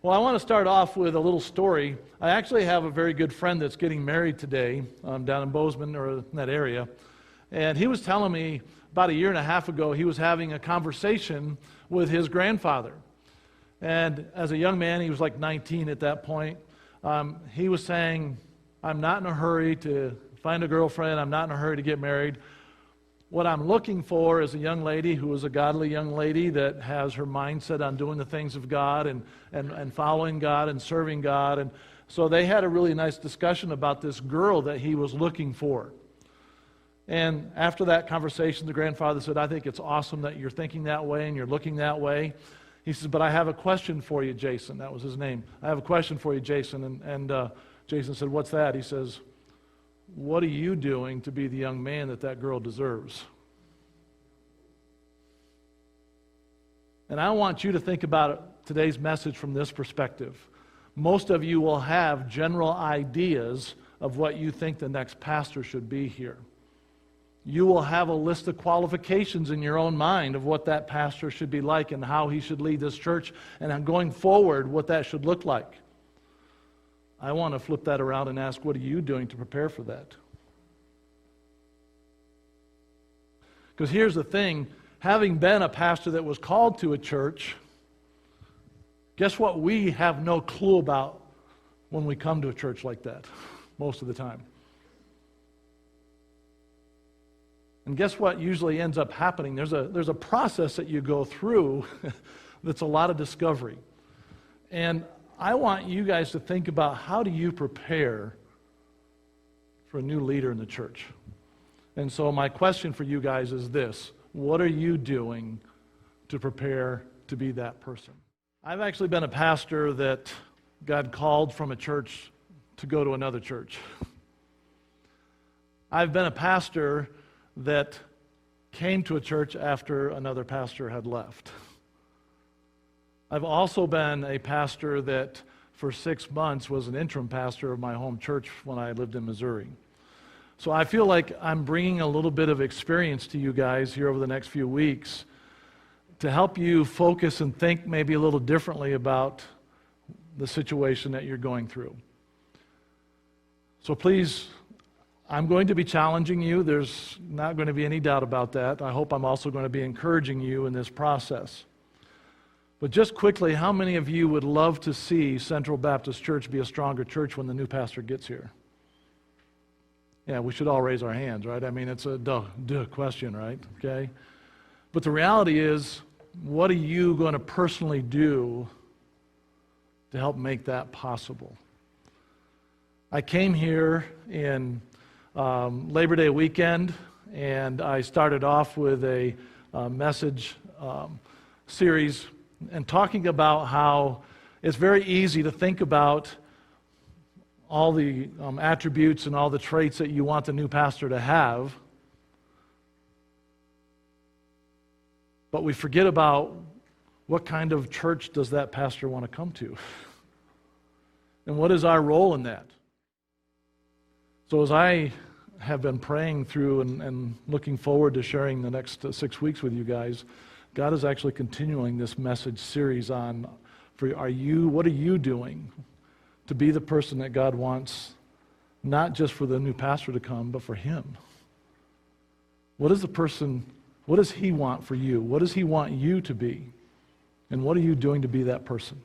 Well, I want to start off with a little story. I actually have a very good friend that's getting married today down in Bozeman or in that area. And he was telling me about a year and a half ago he was having a conversation with his grandfather. And as a young man, he was like 19 at that point, he was saying, I'm not in a hurry to find a girlfriend. I'm not in a hurry to get married. What I'm looking for is a young lady who is a godly young lady that has her mindset on doing the things of God and following God and serving God. And so they had a really nice discussion about this girl that he was looking for. And after that conversation, the grandfather said, I think it's awesome that you're thinking that way and you're looking that way. He says, but I have a question for you, Jason. That was his name. I have a question for you, Jason. And Jason said, what's that? He says, what are you doing to be the young man that girl deserves? And I want you to think about today's message from this perspective. Most of you will have general ideas of what you think the next pastor should be here. You will have a list of qualifications in your own mind of what that pastor should be like and how he should lead this church and going forward what that should look like. I want to flip that around and ask, what are you doing to prepare for that? Because here's the thing, having been a pastor that was called to a church, guess what we have no clue about when we come to a church like that, most of the time. And guess what usually ends up happening? There's a process that you go through that's a lot of discovery. And I want you guys to think about, how do you prepare for a new leader in the church? And so my question for you guys is this: what are you doing to prepare to be that person? I've actually been a pastor that God called from a church to go to another church. I've been a pastor that came to a church after another pastor had left. I've also been a pastor that for 6 months was an interim pastor of my home church when I lived in Missouri. So I feel like I'm bringing a little bit of experience to you guys here over the next few weeks to help you focus and think maybe a little differently about the situation that you're going through. So please, I'm going to be challenging you. There's not going to be any doubt about that. I hope I'm also going to be encouraging you in this process. But just quickly, how many of you would love to see Central Baptist Church be a stronger church when the new pastor gets here? Yeah, we should all raise our hands, right? I mean, it's a duh question, right? Okay? But the reality is, what are you going to personally do to help make that possible? I came here in Labor Day weekend, and I started off with a message series and talking about how it's very easy to think about all the attributes and all the traits that you want the new pastor to have, but we forget about what kind of church does that pastor want to come to, and what is our role in that. So as I have been praying through and looking forward to sharing the next 6 weeks with you guys, God is actually continuing this message series on, what are you doing to be the person that God wants, not just for the new pastor to come, but for him? What does he want for you? What does he want you to be? And what are you doing to be that person?